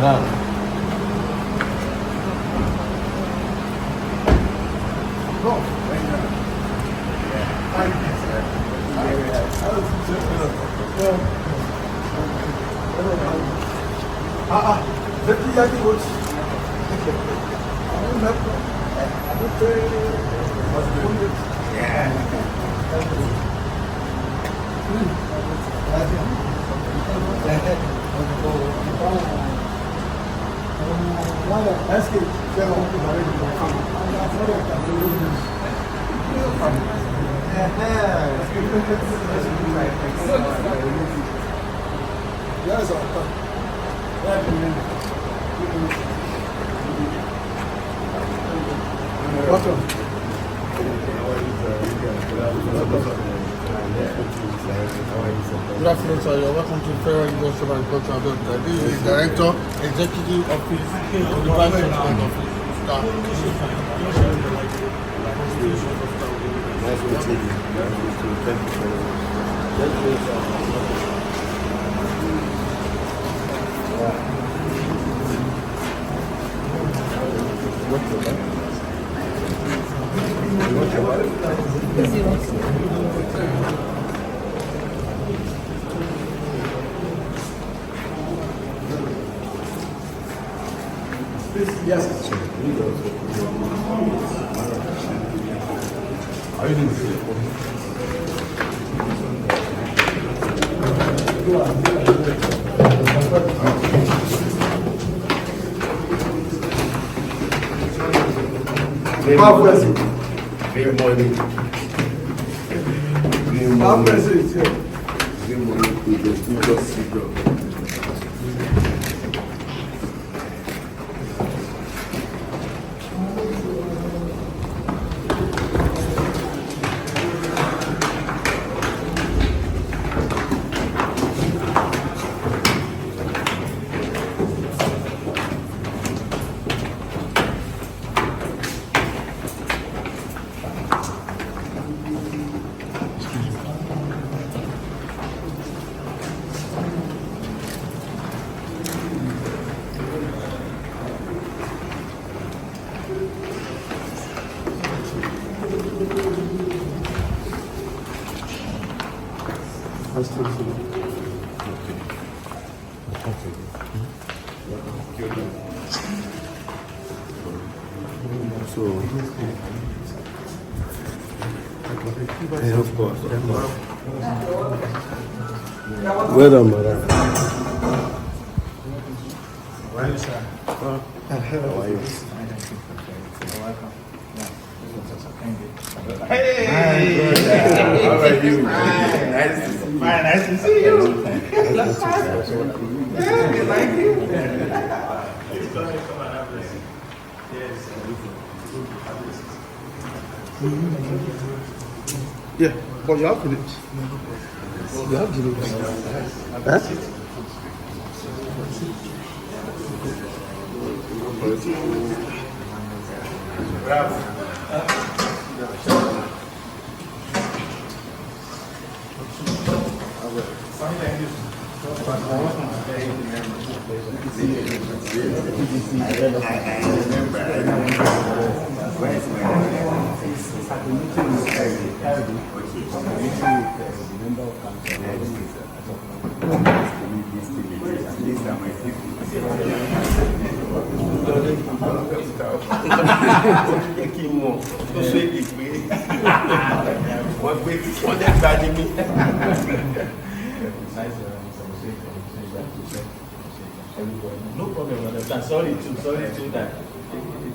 Good afternoon, sir. You're welcome to Federal University of Agriculture and Health. This is the Director, Executive Office, of the Vice President of Staff. Nice meeting you. Thank you very much. Yes. Are you doing Of course. Well done, madam. Well, sir. How are you? Hey! How are you? Nice to see you. Long time. Yeah, you like it? Come and have this. Yes. Yeah, but you have village. You have village. Huh? No problem, understand. Sorry too that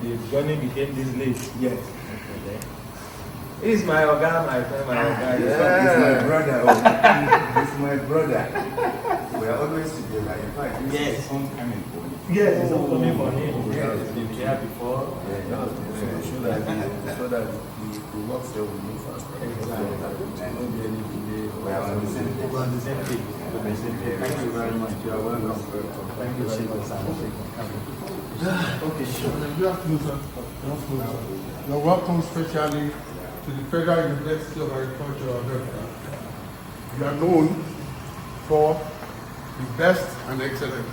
the journey became this late. Yes. He's my Oga, my friend, my Oga. He's my brother. Oh. He's my brother. We are always together. In fact, this is homecoming for me. Yes, it's homecoming for him. Yes, he's been here before. Yeah, so that he works there with me first. I know the any delay. We are on the same page. We're on the same page. Thank you very much. You are welcome. Thank you very much. Okay, sure. Good afternoon, sir. Good afternoon, sir. You're welcome specially to the Federal University of Agriculture and Health. You are known for the best and excellent.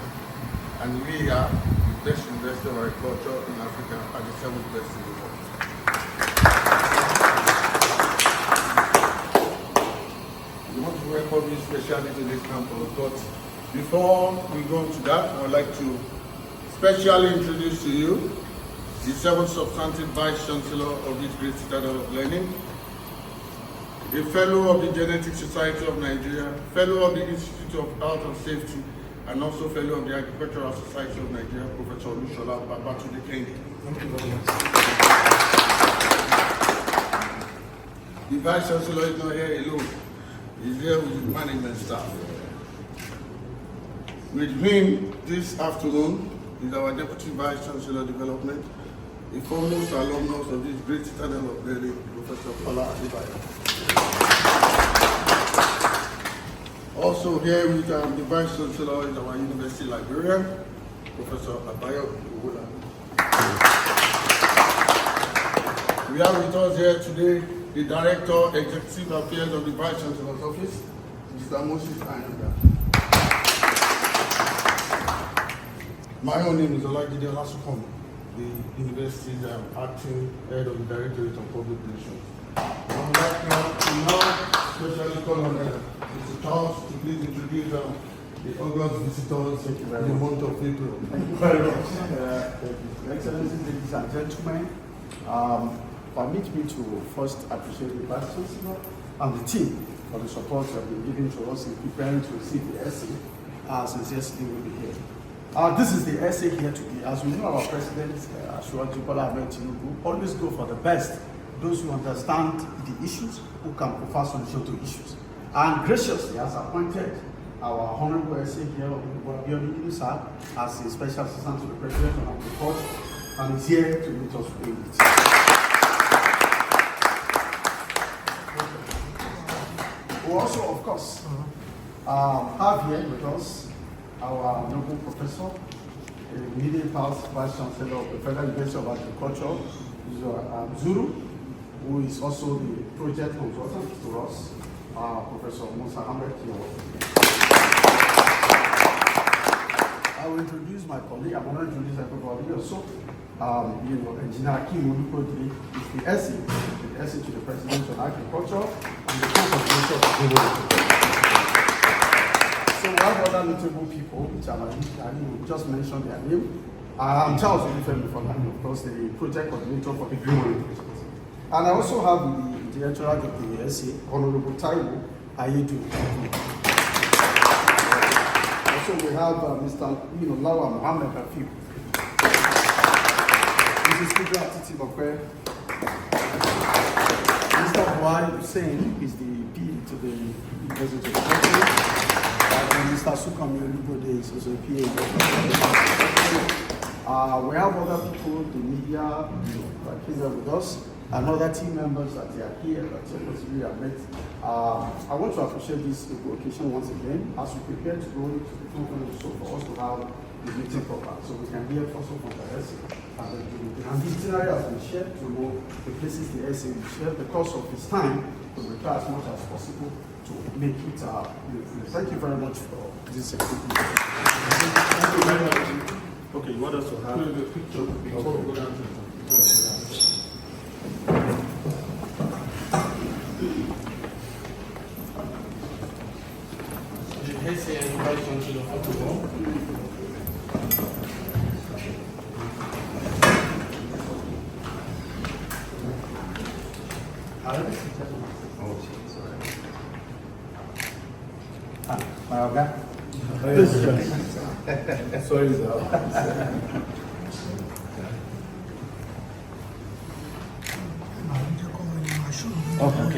and we are the best university of agriculture in Africa and the 7th best in the world. We want to welcome you specially to this campus, but before we go into that, I would like to specially introduce to you the 7th substantive Vice Chancellor of this great citadel of learning, a fellow of the Genetic Society of Nigeria, fellow of the Institute of Health and Safety, and also fellow of the Agricultural Society of Nigeria, Professor Olusola Babatunde Kehinde. Thank you very much. The Vice Chancellor is not here alone. He's here with his management staff. With him this afternoon is our Deputy Vice Chancellor of Development, a foremost alumnus of this great citadel of learning, Professor Paula Adebayo. Also here with the Vice Chancellor is our University Librarian, Professor Abayo Uwola. We have with us here today the Director, Executive Affairs of the Vice Chancellor's Office, Mr. Moses Ayanda. My own name is Olajide Olasukomi, the University's Acting Head of the Directorate of Public Relations. I would like now especially call on Mr. Charles to please introduce the August visitors in the month of April. Thank you very much. Your Excellencies, ladies and gentlemen, permit me to first appreciate the Vice Chancellor and the team for the support you have been giving to us in preparing to receive the essay, since yesterday we'll be here. This is the essay here today. As we know, our President, Asiwaju Bola Ahmed Tinubu, always go for the best, those who understand the issues, who can provide solutions to issues. And graciously has appointed our Honorable essay here, Mufutau Yinusa, as a special assistant to the President on Agriculture, and is here to meet us with it. We also, of course, have here with us our noble professor, immediate past Vice Chancellor of the Federal University of Agriculture, Zuru, who is also the project consultant to us, Professor Musa Ahmed. I will introduce my colleague. I'm going to introduce everybody also. Engineer Kim Olukode is the essay to the President on Agriculture and the co-coordinator of the global. So we have other notable people, which I will just mention their name. I'm Charles Olufemi Fonani, of course, the project coordinator for the Green Money Project. And I also have the director of the essay, Honorable Taiwo Ayedu. Also, we have Mr. Lawa Mohammed Rafiu. Mrs. Kubra Atiti Bakwe. Mr. Buhari Hussein is the PA to the President of the country. And Mr. Sukami Olubode is also a PA. We have other people, the media, that came here with us, and other team members that are here that possibly have met. I want to appreciate this occasion once again as we prepare to go into the conference so for us to have the meeting proper, so we can hear also from the essay. And the itinerary has been shared to know the places the essay will share because of this time to try as much as possible to make it. Thank you very much for this activity. Thank you very much. Okay, you want us to have the picture before we go down to the Essay and Vice Chancellor for tomorrow. My Oga. Sorry, sir.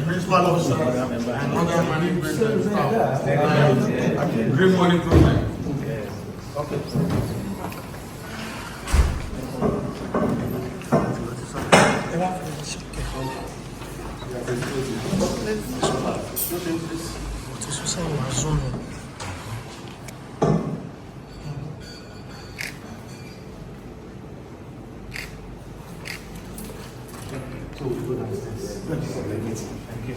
Principal officer and other management staff. Green Money Project. Okay. Thank you.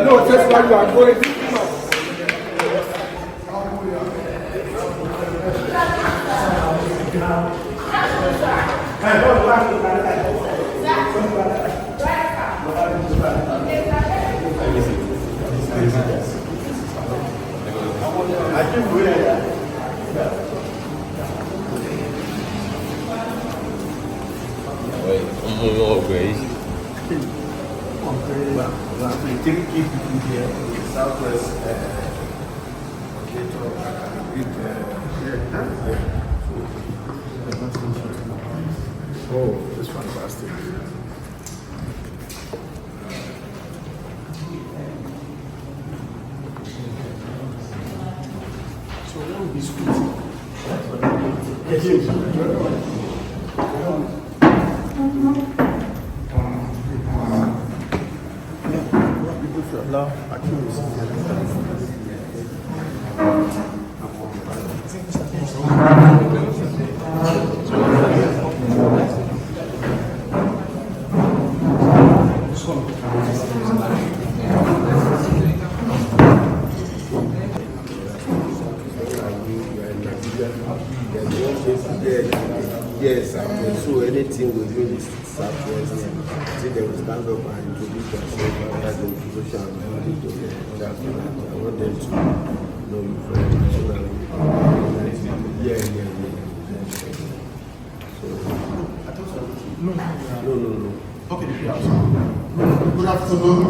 No, just like you are going. Southwest, Oh, it's fantastic. So what will be sweet? Yes, so anything within the Southwest, I think they will stand up and introduce themselves as the social and I want them to know you very much. Yeah. So, no. Okay, Good afternoon,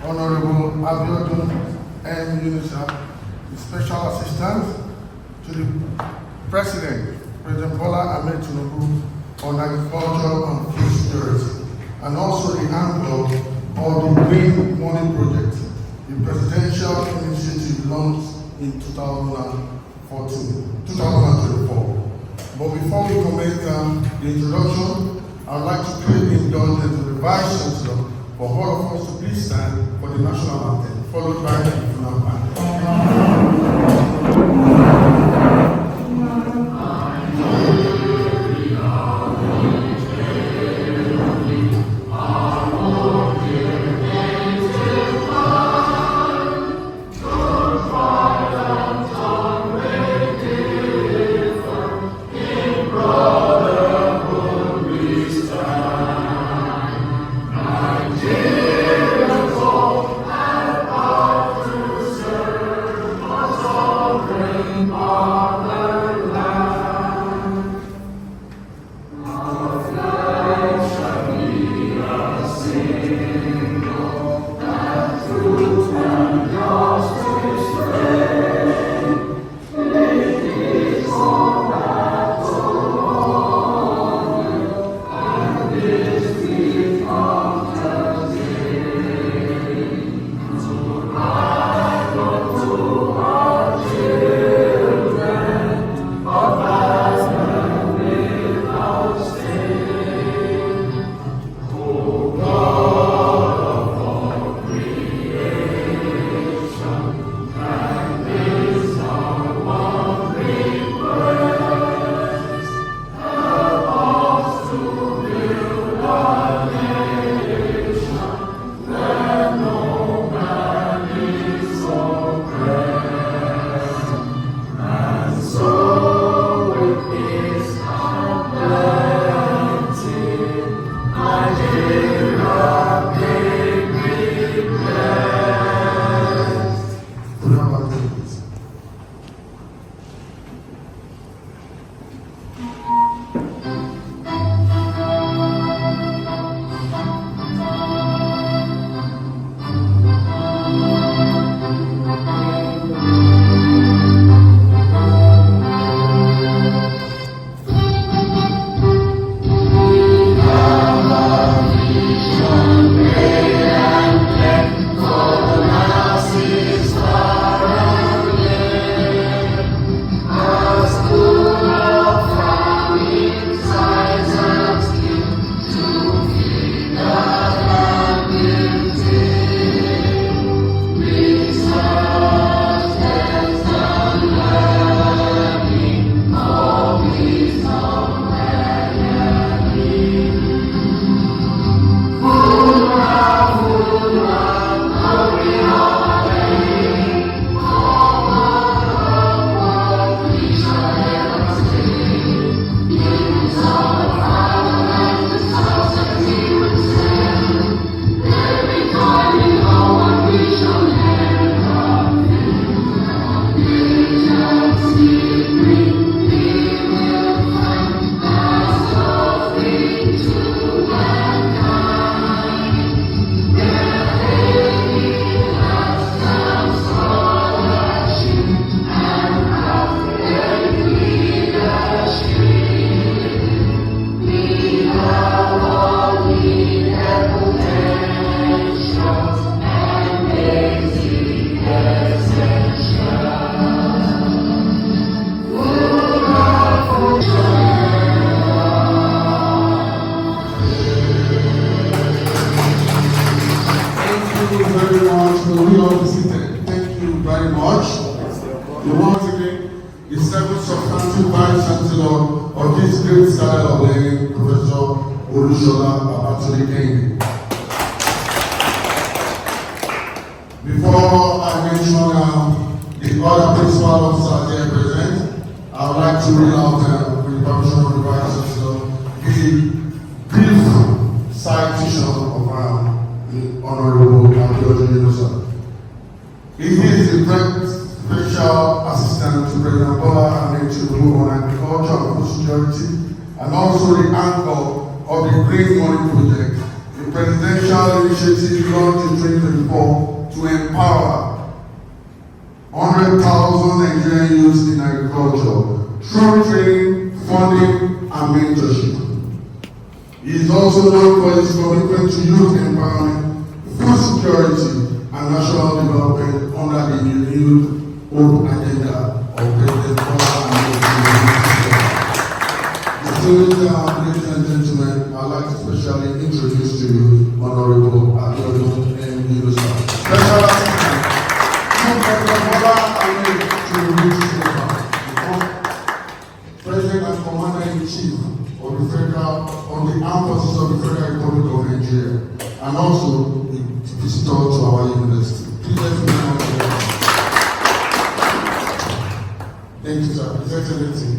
Honorable Abiodun M. Yinusa, the Special Assistant to the President Bola Ahmed Tinubu on Agriculture and Food Security, and also the angle of the Green Money Project, the presidential initiative launched in 2024. But before we commence the introduction, I would like to plead the indulgence of the Vice Chancellor for all of us to please stand for the national anthem, followed by the Funaab anthem. Vice Chancellor of this great style of learning, Professor Olushola Babatole. Before I mention the other principal officers here present, I would like to read out, with the permission of the Vice Chancellor, the brief citation of the Honorable Mufutau Yinusa. He is the Special Assistant to President Bola Ahmed Tinubu on Agriculture and Food Security, and also the anchor of the Green Money Project, the presidential initiative launched in 2024 to empower 100,000 Nigerian youths in agriculture through training, funding, and mentorship. He is also known for his commitment to youth empowerment, food security, and national development under the renewed Hope agenda of President Bola Ahmed Tinubu. Ladies and gentlemen, I'd like to specially introduce to you Honorable Yinusa, Special Assistant to President Bola Ahmed Tinubu, President and Commander-in-Chief of the armed forces of the Federal Republic of Nigeria, and also a visitor to our university. Please let me know. Thank you, sir. His Excellency.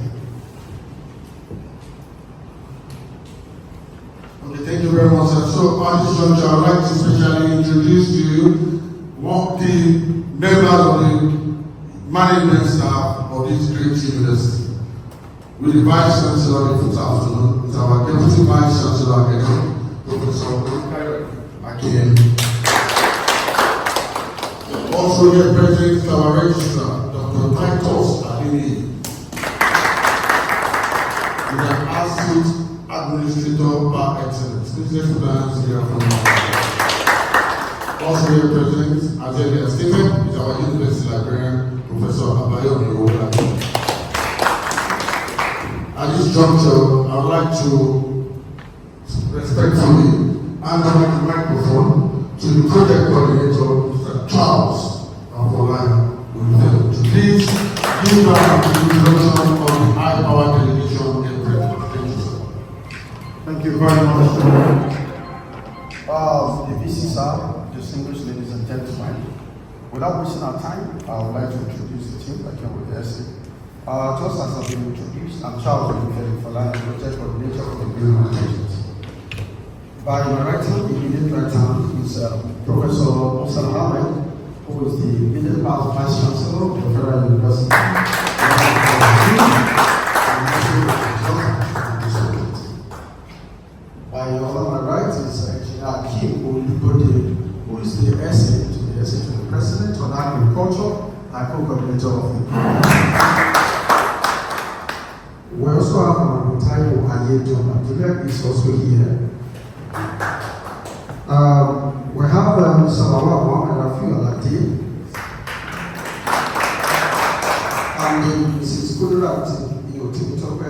Okay, thank you very much, sir. So, at this juncture, I'd like to specially introduce to you the members of the management staff of this great university. With the Vice Chancellor this afternoon, with our Deputy Vice Chancellor again, Professor Akin. Also here present is our Registrar, Dr. Titus Adini, with an Associate Administrator par excellence. Please let's put our hands here from also here present, as earlier stated, is our University Librarian, Professor Abayomi Owolabi. At this juncture, I would like to respectfully hand over the microphone to the project coordinator, Mr. Charles Afolani, to please give back the introduction of the high power delegation in Britain. Thank you, sir. Thank you very much. The VC sir, distinguished ladies and gentlemen, without wasting our time, I would like to introduce the team that came with the essay. Just as I've been introduced, I'm Charles Afolani, project coordinator of the Green Project. By my right hand, the immediate right hand is Professor Musa Ahmed, who is the immediate past Vice Chancellor of the Federal University. By my right is Engineer Kim Olubode, who is the essay to the President on Agriculture and co-coordinator of the program. We also have Honorable Taiwo Ayejo, is also here. We have Salawa Mohammed Rafi Alati and Mrs. Kudurat Timitope,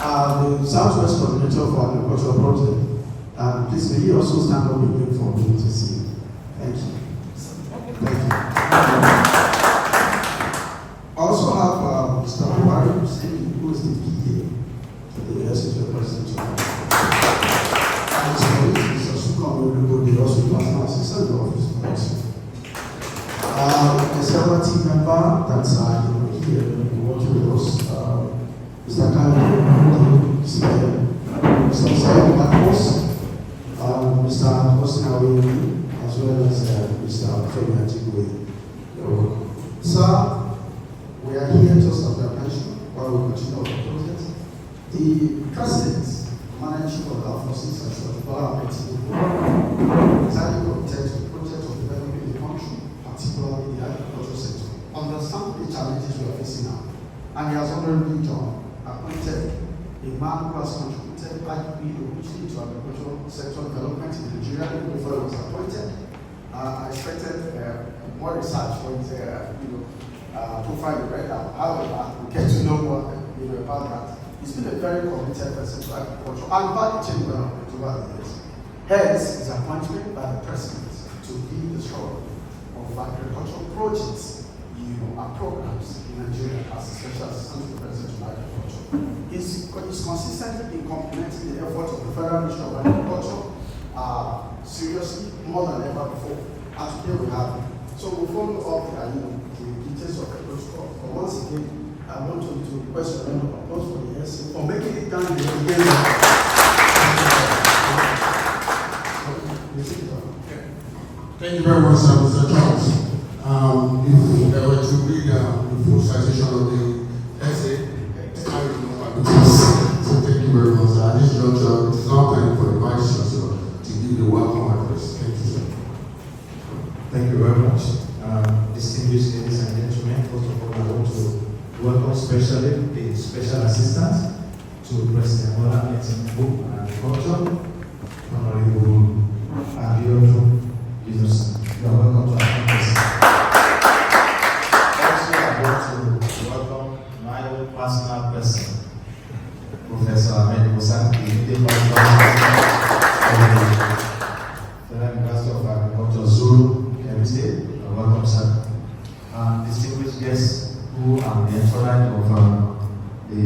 and the Southwest Coordinator for Agricultural Project. Please may you also stand up with me for me to see. Thank you. Thank you. I also have Mr. Omari Hussein, who is the PA to the Associate President. And so Mr. Sukan Olubode, also National Assistant Office. A several team member that's here working with us, Mr. Kanye, Mr. Sayo Bakos, Mr. Osinawi, as well as Mr. Femi Ajigwe. Sir, we are here just as I mentioned while we continue the process. The President, Managing of our forces, and Dr. Bola Ahmed Tinubu, is highly committed to the project of developing the country, particularly the agricultural sector. Understand the challenges we are facing now, and he has already appointed a man who has contributed hugely to agricultural sector development in Nigeria even before he was appointed. I expected more research for his profile right now. However, we get to know more about that. He's been a very committed person to agriculture and value chain development over the years. Hence, his appointment by the President to lead the struggle of agricultural projects our programs in Nigeria as a special assistant to the President of Agriculture is consistently in complementing the efforts of the Federal Ministry of Agriculture seriously more than ever before. And today we have it. So we'll follow up the details of the protocol. But once again, I want to request a round of applause for the ESA for making it down the again. Thank you very much, sir, Mr. Charles. If I were to read the full citation of the essay, I would know so thank you very much, sir. At this juncture, it is now time for the Vice Chancellor to give the welcome address. Thank you, sir. Thank you very much. Distinguished ladies and gentlemen, first of all, I want to welcome specially the Special Assistant to President Bola Tinubu and Agriculture, Honorable Mufutau Yinusa. You are welcome to our campus. Also, I want to welcome my own personal person, Professor Ahmed Musa, the immediate Vice President of the Federal University of Agriculture, Zulu, Kebbi State. You are welcome, sir. Distinguished guests who are the entourage of the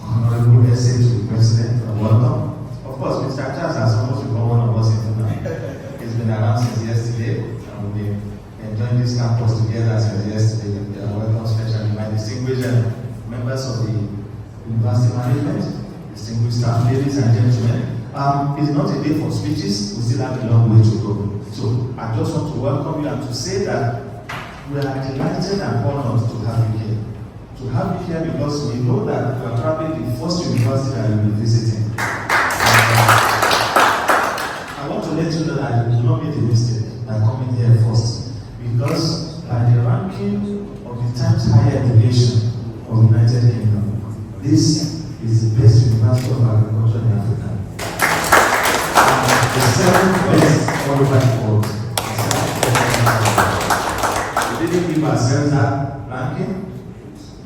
Honorable Essay to the President, you are welcome. Of course, Mr. Charles has almost become one of us in Funaab. He's been around since yesterday, and we've been enjoying this campus together since yesterday. You are welcome, especially my distinguished members of the University Management, distinguished staff, ladies and gentlemen. It's not a day for speeches, we still have a long way to go. So I just want to welcome you and to say that we are delighted and honored to have you here. To have you here because we know that you are probably the first university that you will be visiting. I want to let you know that you do not make a mistake by coming here first, because by the ranking of the Times Higher Education of the United Kingdom, this is the best university of agriculture in Africa. The seventh best all over the world. We didn't give ourselves that ranking.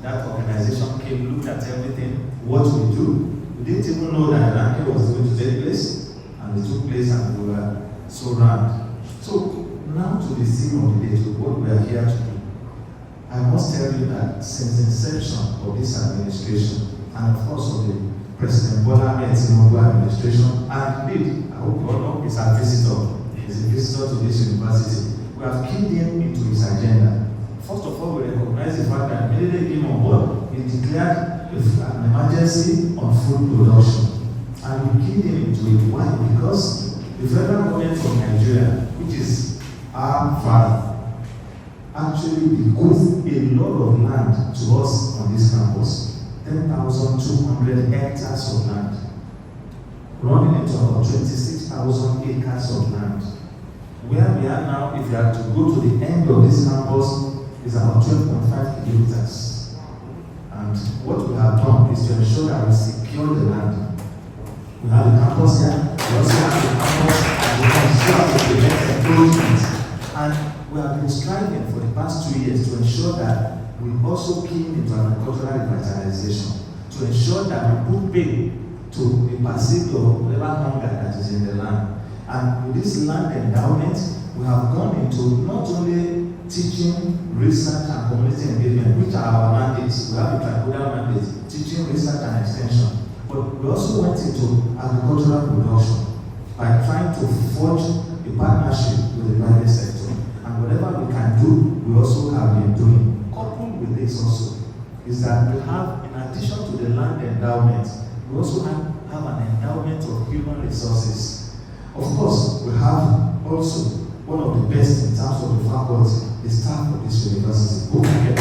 That organization came, looked at everything, what we do. We didn't even know that ranking was going to take place, and it took place, and we were so ranked. So now to the theme of the day, to what we are here to do. I must tell you that since the inception of this administration, and of course of the President Bola Tinubu administration, and indeed, I hope you all know, he's a visitor. He's a visitor to this university. We have keyed him into his agenda. First of all, we recognize the fact that immediately he came on board, he declared an emergency on food production. And we keyed him into it. Why? Because the federal government of Nigeria, which is our father, actually bequeathed a lot of land to us on this campus. 10,200 hectares of land, running into about 26,000 acres of land. Where we are now, if you are to go to the end of this campus, is about 12.5 kilometers. And what we have done is to ensure that we secure the land. We have the campus here, we also have the campus, and we have to prevent encroachment. And we have been striving for the past 2 years to ensure that we also key into agricultural revitalization, to ensure that we put pay to the perceived of labor hunger that is in the land. And with this land endowment, we have gone into not only teaching, research, and community engagement, which are our mandates. We have a tribunal mandate, teaching, research, and extension. But we also went into agricultural production by trying to forge a partnership with the private sector. And whatever we can do, we also have been doing. Coupled with this also is that we have, in addition to the land endowment, we also have an endowment of human resources. Of course, we have also one of the best in terms of the faculty, the staff of this university, who can get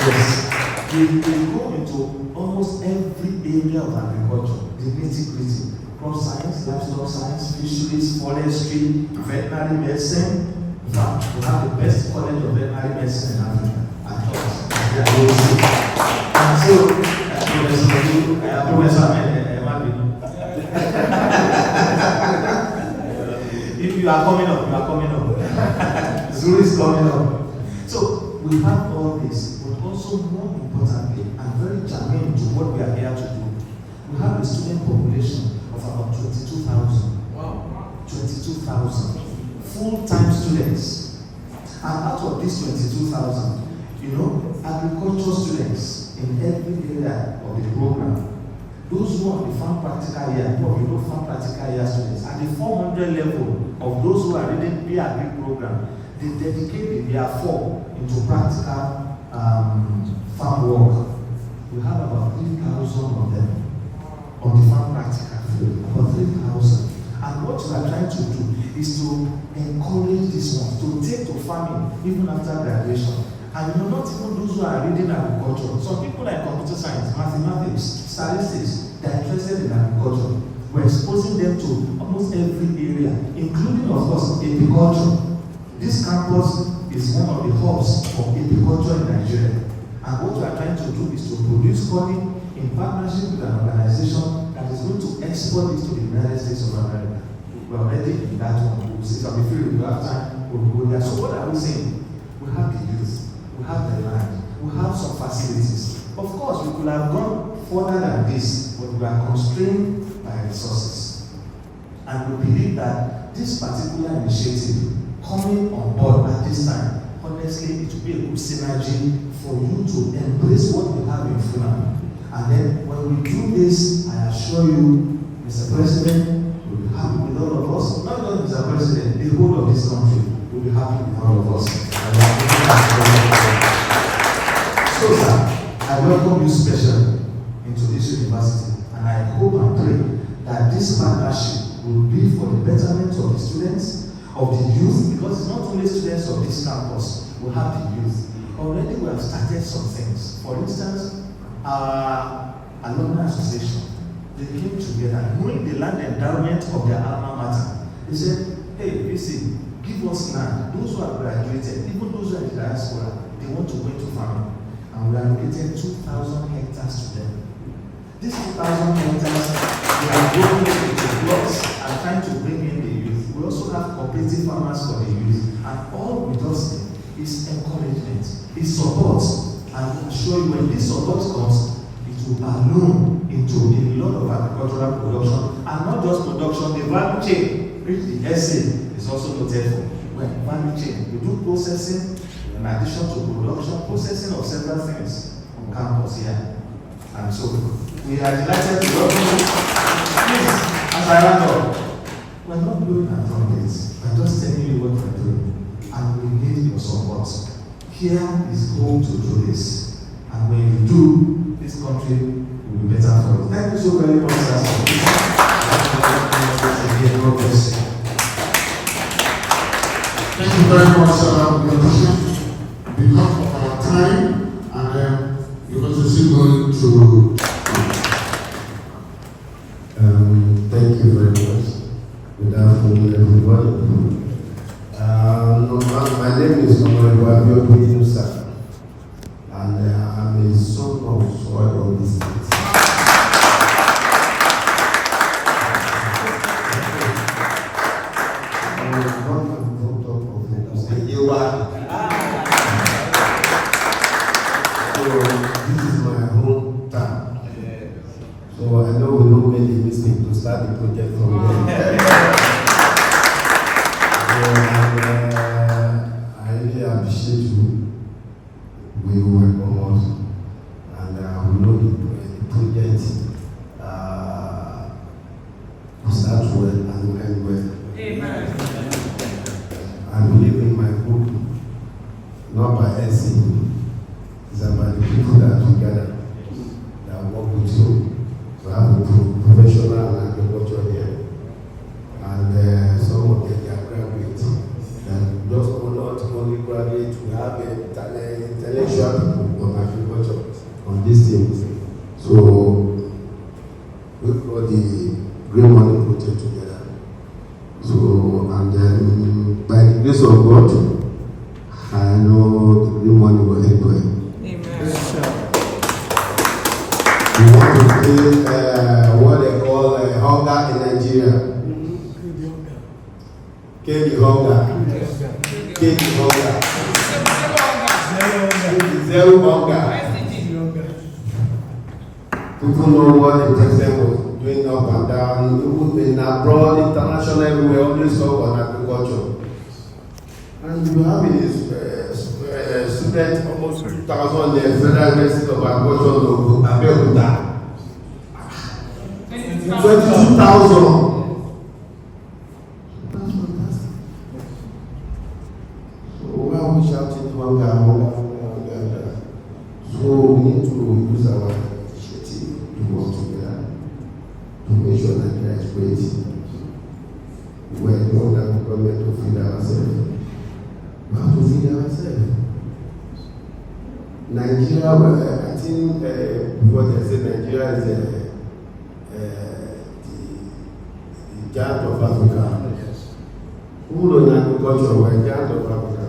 yes. We go into almost every area of agriculture, the nitty-gritty, crop science, livestock science, fisheries, forestry, veterinary medicine. In fact, we have the best college of veterinary medicine in Africa. I thought. And so, Professor if you are coming up, you are coming up. Zulu is coming up. So, we have all this, but also more importantly, and very germane to what we are here to do, we have a student population of about 22,000. Wow. 22,000 full-time students. And out of these 22,000, agricultural students in every area of the program, those who are the farm practical year, farm practical year students, at the 400 level of those who are reading the agri program, they dedicate their 4 into practical farm work. We have about 3,000 of them on the farm practical field, about 3,000. And what we are trying to do is to encourage these ones to take to farming even after graduation. And not even those who are reading agriculture. Some people like computer science, mathematics, statistics, they are interested in agriculture. We're exposing them to almost every area, including, of course, apiculture. This campus is one of the hubs for apiculture in Nigeria. And what we are trying to do is to produce honey in partnership with an organization that is going to export this to the United States of America. We're already in that one. We'll see some if we have time, we'll go there. So what are we saying? We have the youth. We have the land, we have some facilities. Of course, we could have gone further than this, but we are constrained by resources. And we believe that this particular initiative coming on board at this time, honestly, it will be a good synergy for you to embrace what we have in Funaab. And then when we do this, I assure you, Mr. President will be happy with all of us. Not only Mr. President, the whole of this country will be happy with all of us. So, sir, I welcome you specially into this university, and I hope and pray that this partnership will be for the betterment of the students, of the youth, because it's not only students of this campus, we have the youth. Already we have started some things. For instance, our alumni association, they came together, knowing the land endowment of their alma mater. They said, hey, VC, give us land. Those who have graduated, even those who are in the diaspora, they want to go into farming. And we allocated 2,000 hectares to them. These 2,000 hectares, we are going into blocks and trying to bring in the youth. We also have cooperative farmers for the youth. And all we just need is encouragement, is support. And I assure you, when this support comes, it will balloon into a lot of agricultural production. And not just production, the value chain, which the essay is also noted for. Well, value chain, we do processing, in addition to production, processing of several things on campus here. And so we are delighted to welcome you. Please, as I round up, we're not blowing our trumpets. We're just telling you what we're doing. And we need your support. Here is home to do this. And when you do, this country will be better for us. Thank you so very much, sir. Thank you very much, sir. We appreciate because of our time, and because we're still going to. Thank you very much. Good afternoon, everybody. My name is Mufutau Yinusa, and I'm a son of soil of this state. So I know we don't make a mistake to start the project from there. I really appreciate you. We welcome us, and we know the project will start well and will end well. Amen. I believe in my book, not by essay, it's about the people that are together, that work with you. So I have a professional agriculture here, and some of them are graduates, and just not only graduates, we have intellectual people on agriculture on this team. So we got the Green Money Project together. So, and then by the grace of God, I know the Green Money will help well. We want to kill what they call hunger in Nigeria. Kill the hunger. Kill the hunger. Zero hunger. People know what the president was doing up and down. Even in abroad, international, we always talk on agriculture. And you have a student almost 2,000 the Federal University of Agriculture of Abeokuta. 22,000. That's fantastic. So why are we shouting hunger? So we need to use our initiative to work together to make sure that there is great. We are not that government to feed ourselves. We have to feed ourselves. Nigeria, I think what they say, Nigeria is the giant of Africa. Yes. Who knows agriculture? We are giant of Africa.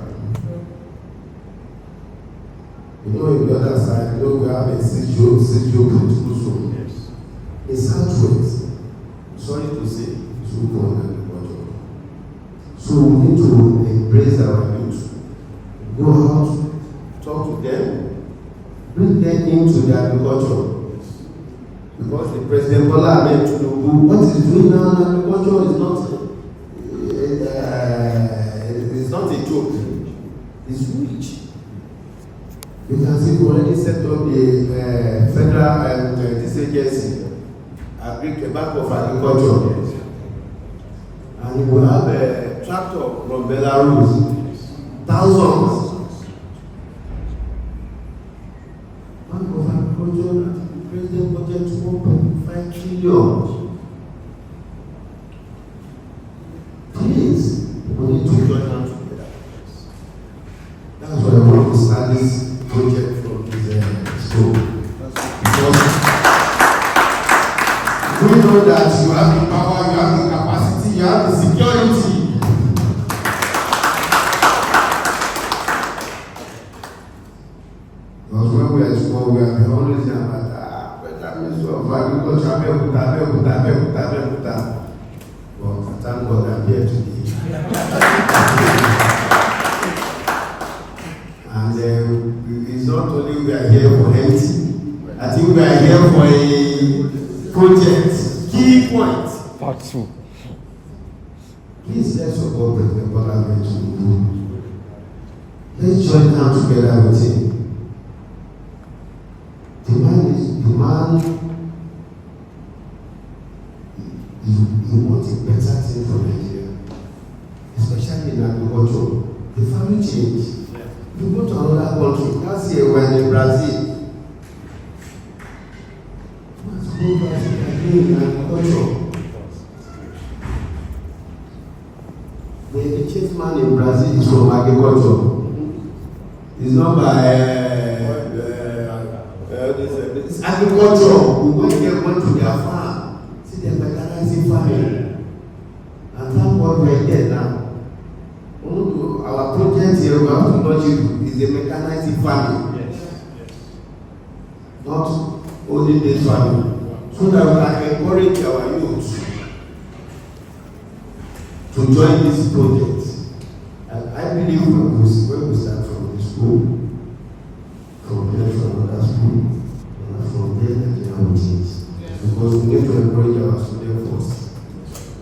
You know, on the other side, you know, we have a CGO political zone. Yes. In Southwest, sorry to say, it's who go on agriculture. So we need to embrace our youth, go out, talk to them, bring them into the agriculture. Because the President Bola Ahmed Tinubu, what he's doing now in agriculture is not a joke. It's huge. You can see we already set up the federal this agency, Bank of Agriculture. And we will have a tractor from Belarus, thousands. Bank of Agriculture, President budget 1.5 trillion. Please, we need to join hands together. That's why I want to start this project from this school. Because we know that you have the power, you have the capacity, you have the security. Because when we are small, we are always saying about Minister of Agriculture, Abeokuta. Well, thank God I'm here today. And it's not only we are here for empty. I think we are here for a project. Key point. Part 2. Please let's support President Bola Ahmed Tinubu. Let's join hands together with him. The man he wants a better thing for Nigeria, especially in agriculture. The family change. You go to another country. Last year we were in Brazil. What's good Brazil in agriculture? The chief man in Brazil is from agriculture. It's not by it's agriculture. We went there, went to their farm, see them mechanizing farming. And thank God we're here now. Our project here, we have to launch it, is a mechanizing farming. Yes. Not only this farming. So that we can encourage our youth to join this project. And I believe when we start from the school, from there to another school, and from there Nigeria will change. Because we need to encourage our students first.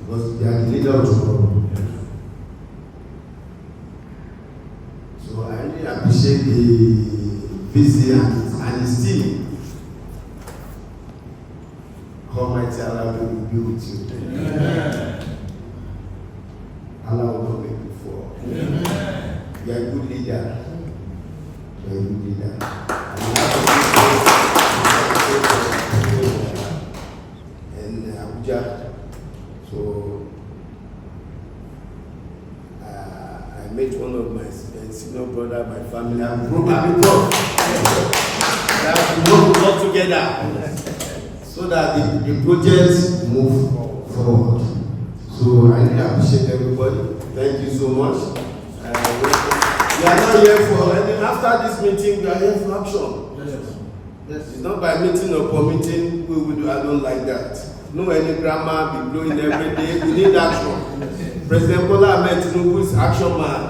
Because they are the leader of tomorrow. So I really appreciate the visit and his team. Almighty Allah will be with you. Allah will not make you fall. You are a good leader. You are a good leader. And Abuja. So I met one of my senior brother, my family. I'm proud. That we work together so that the project move forward. So I really appreciate everybody. Thank you so much. We are not here for anything. After this meeting, we are here for action. Yes. It's not by meeting or committing. We will do. I don't like that. No any grammar be blowing every day. We need action. President Bola Ahmed Tinubu is action man.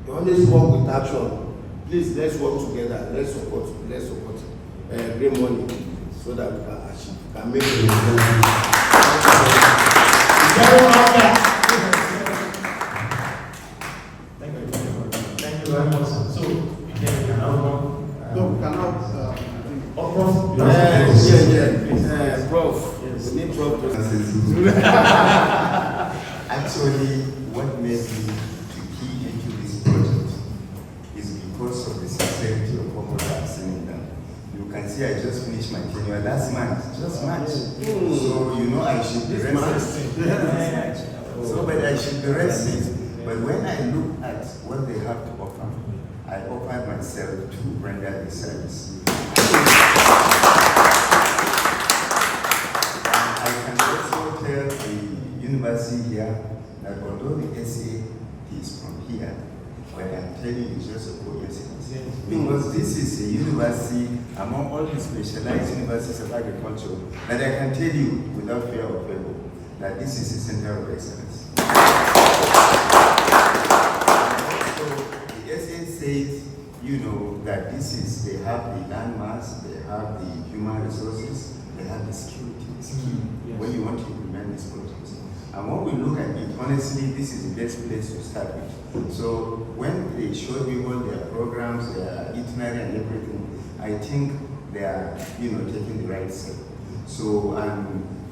You always work with action. Please let's work together. Let's support great money so that we can achieve. Can make it. Very much. Thank you. Prof, you have something to say? Prof. We need Prof. Actually, what made me to key into this project is because of the sincerity of what I'm saying now. You can see I just finished my tenure last month, just March. So you know I should be resting. So, but I should be resting. But when I look at what they have to offer, I offered myself to render the service. I can also tell the university here that although the SA is from here, but I'm telling you it's just a coincidence. Because this is a university among all the specialized universities of agriculture that I can tell you without fear of favor that this is a center of excellence. Also, the SA says, you know, that this is, they have the land mass, they have the human resources, they have the security. It's key when you want to implement this project. And when we look at it, honestly, this is the best place to start with. So when they show me all their programs, their itinerary and everything, I think they are, you know, taking the right step. So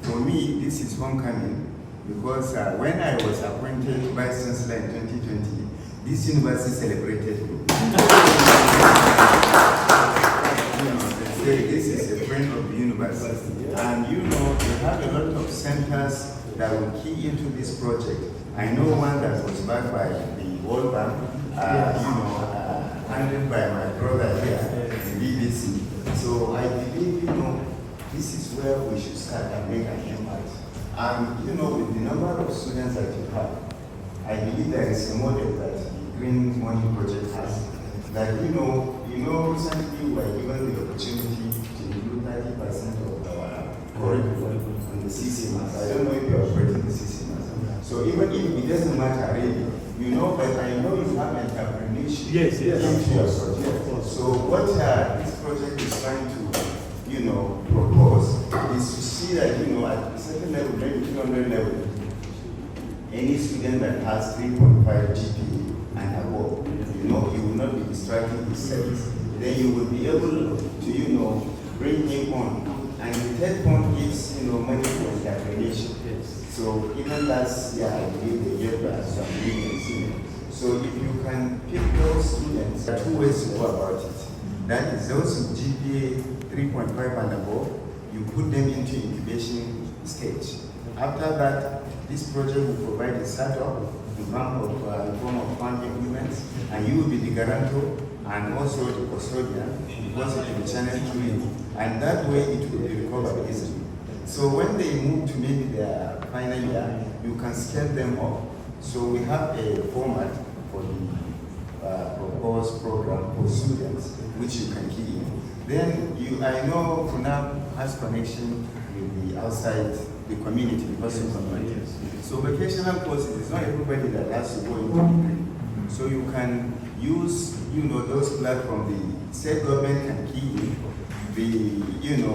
for me, this is homecoming because when I was appointed Vice Chancellor in 2020, this university celebrated me. They say this is a friend of the university. And you know, they have a lot of centers that will key into this project. I know one that was backed by the World Bank, handled by my brother here, the BBC. So I believe, you know, this is where we should start and make an impact. And you know, with the number of students that you have, I believe there is a model that the Green Money Project has. That recently we were given the opportunity to include 30% of our curriculum on the CC mass. I don't know if you are operating the CC mass. So even if it doesn't matter really, you know, but I know you have entrepreneurship. Yes. Into your project. So what this project is trying to, you know, propose is to see that, you know, at a certain level, maybe 200 level, any student that has 3.5 GPA and above, you know, you will not be distracting his service. Then you will be able to, you know, bring him on. And the third point is, you know, money for entrepreneurship. So even last year, I believe they gave us some millions. So if you can pick those students, there are two ways to go about it. That is those with GPA 3.5 and above, you put them into incubation stage. After that, this project will provide a startup in form of fund implements, and you will be the guarantor and also the custodian because it will be channeled through you. And that way it will be recovered easily. So when they move to maybe their final year, you can scale them up. So we have a format for the proposed program for students, which you can key in. Then I know Funaab has connection with the outside, the community, the person community. So vocational courses, it's not everybody that has to go into degree. So you can use, you know, those platforms, the state government can key in, the,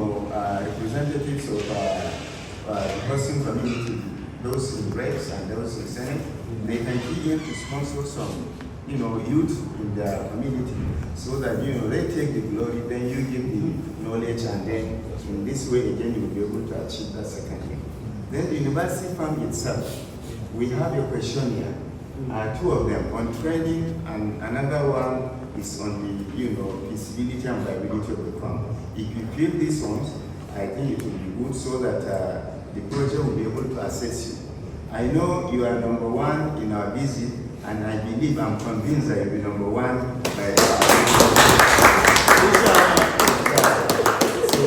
representatives of the person community, those in reps and those in Senate, they can key in to sponsor some, you know, youth in their community so that, you know, they take the glory, then you give the knowledge, and then in this way again you will be able to achieve that second thing. Then the university fund itself, we have a questionnaire, two of them on training, and another one is on the, you know, feasibility and viability of the fund. If you fill these ones, I think it will be good so that the project will be able to assess you. I know you are number one in our visit, and I believe, I'm convinced that you'll be number one by the So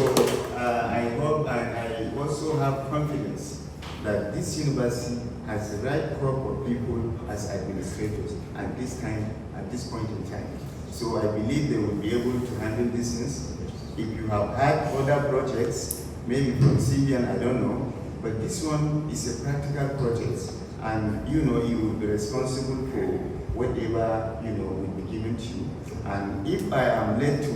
I hope, I also have confidence that this university has the right crop of people as administrators at this time, at this point in time. So I believe they will be able to handle business. If you have had other projects, maybe from CBN, I don't know, but this one is a practical project, and you know, you will be responsible for whatever, you know, will be given to you. And if I am led to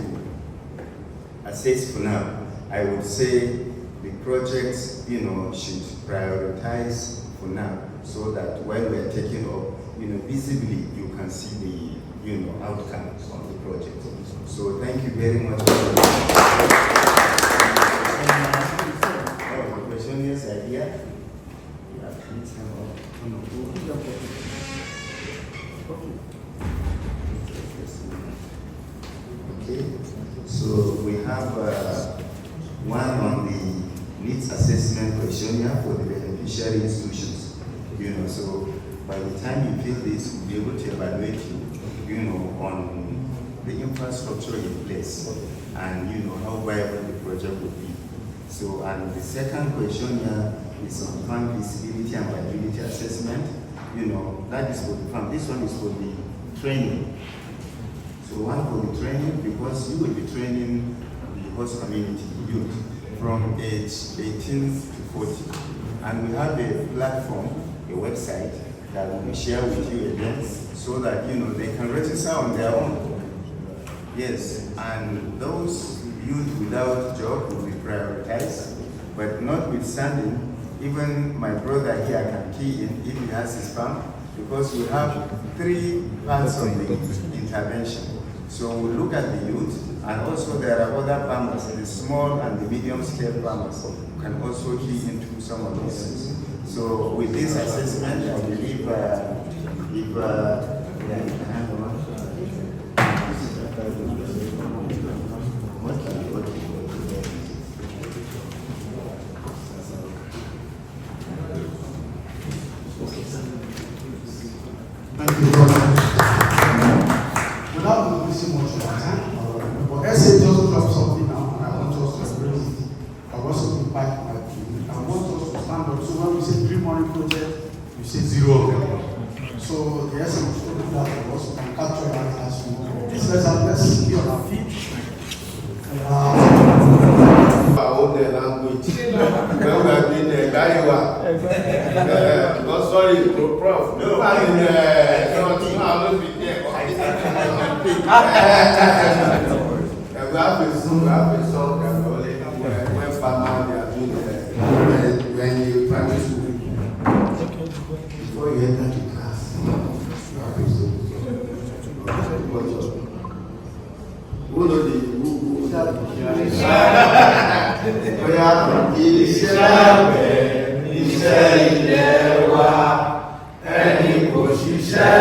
assess Funaab, I would say the projects, you know, should prioritize Funaab so that while we are taking up, you know, visibly you can see the, you know, outcome of the project. So thank you very much. So we have one on the needs assessment questionnaire for the beneficiary institutions. So by the time you fill this, we'll be able to evaluate you, on the infrastructure in place and how viable the project would be. So, and the second questionnaire is on farm feasibility and viability assessment. That is for the farm. This one is for the training. So one for the training, because you will be training the host community youth from age 18 to 40. And we have a platform, a website that we will share with you again so that they can register on their own. Yes, and those youth without job will be prioritized, but notwithstanding, even my brother here can key in if he has his farm, because we have 3 parts of the intervention. So we look at the youth, and also there are other farmers, the small and the medium scale farmers can also key into some of those things. So with this assessment, I believe Thank you very much. Without wasting much of our time, but let's say just drop something now, and I want us to embrace it. I also invite my team. I want us to stand up. So when we say Dream Money Project, you say 0 of them. So the essence of that for us can capture that as you know. Let's be on our feet. About the language. When we are doing the Gaiwa. No, sorry, Prof. No, I mean, we have a song that only when farmers they are doing when you primary school. Before you enter the class, you have a song. Who know who shall be iṣẹ́ ilé wa, ẹni kò ṣiṣẹ́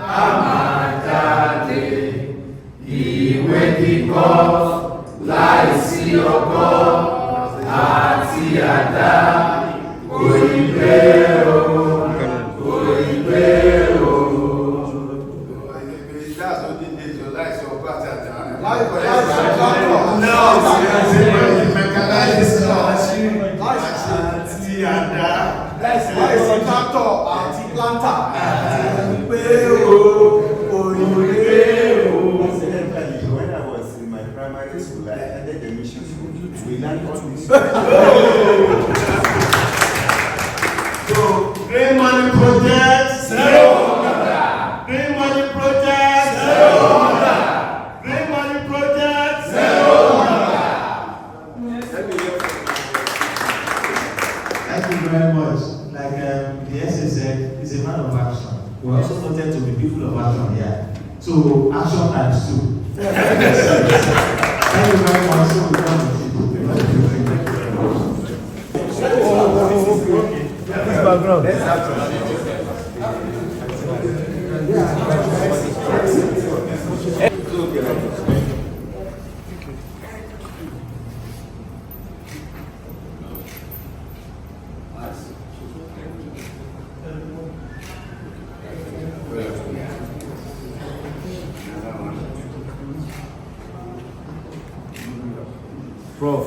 á máa jáde. Ìwé kíkọ́ láìsí ọkọ́ àti àdá kò ì pé o, kò ì pé o. That's what it is, your life, your part at the when I was in my primary school, I attended the mission school. We learned all this. So, Green Money Project, 0. Green Money Project, 0. Green Money Project, 0. Thank you very much. Like the essay said, it's a man of action. We also wanted to be people of action here. So, action times 2. Thank you very much. So, we come with you. Prof,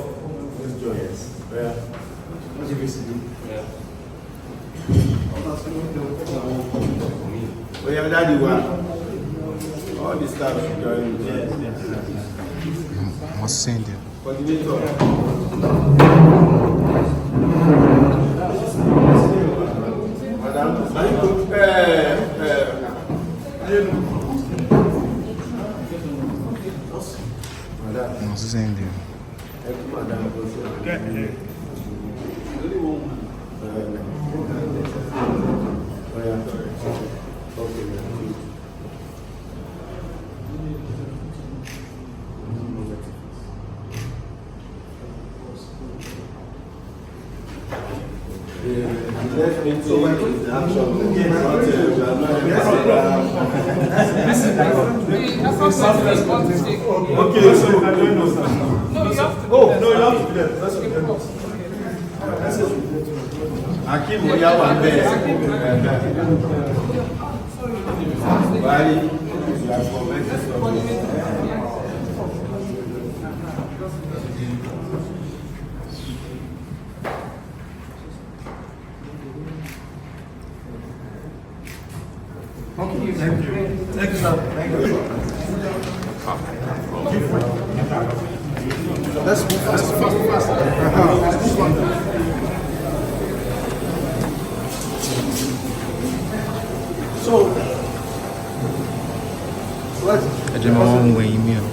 let's join us. Yeah. What did you see? Yeah. Oh, yeah, daddy, what? All this stuff should join. I must send you. Coordinator. Madam, are you good? I must send you. Yeah. So we're going to action. Okay, so I don't know. No, you have to. Oh, no, you have to do that. That's okay. Akim, we have one there. Why? Thank you. Thank you, sir. Thank you. Let's move fast. So, let's. I did my own way, email.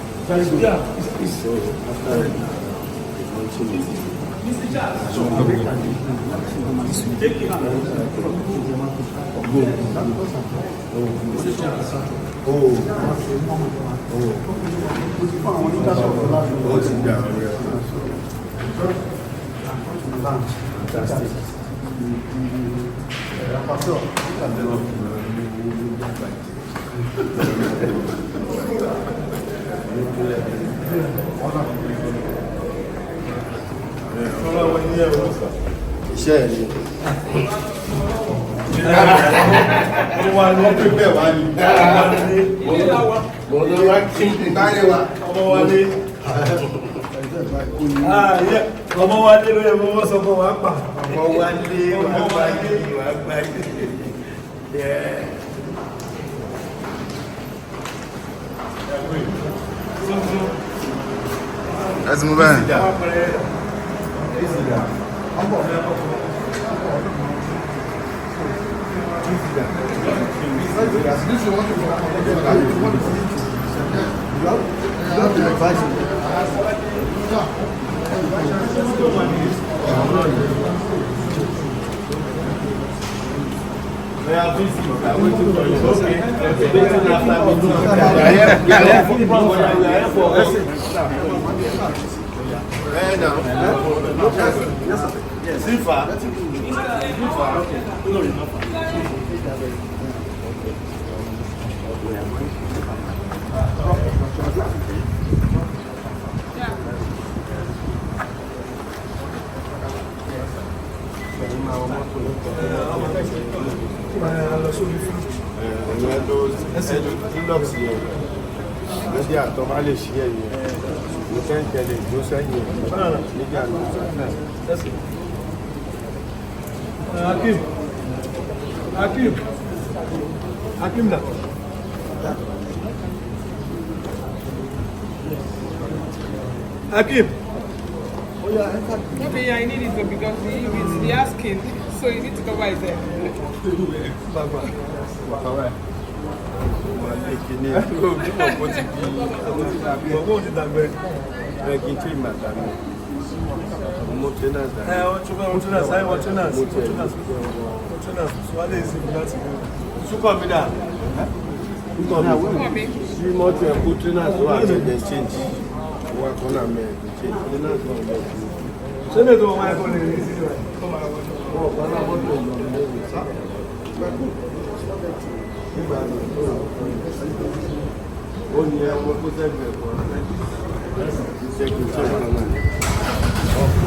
Iṣẹ́ ni. Mo lọ wá kí n báyìí wá. Ọmọ wa lé ló yẹ kó wọ́n sọ fún wa pa. Ọmọ wa lé wá gbáyé wá gbáyé. Let's move on. Lọ́dí àtọ́ máa lè ṣí ẹ̀yẹ. Mo fẹ́ ń tẹ̀lé ìgbó sẹ́yìn nígbà Hakim da. Hakim. Okay, yeah, I need it because he asking, so you need to cover his head.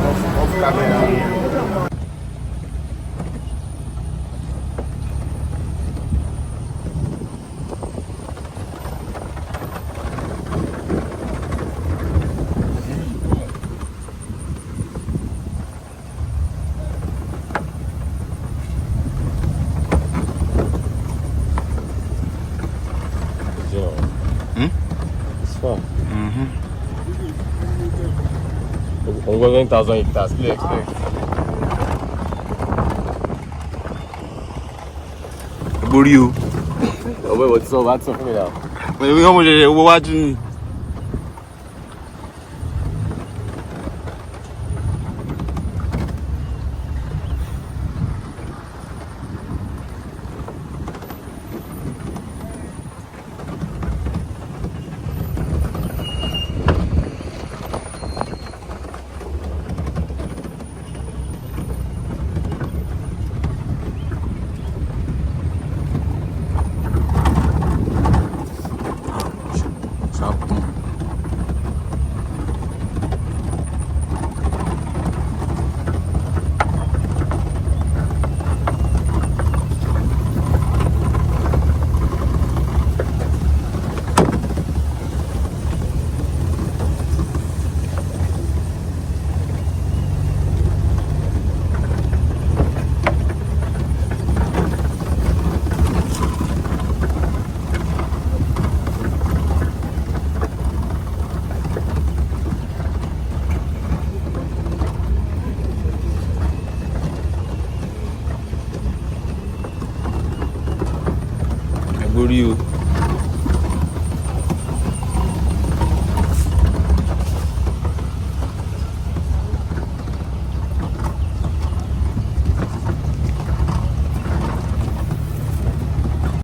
off camera. Over 1,000 hectares, please expect. Burio. Oh, wait, what's up? What's up for me now? We come to watching. borí o.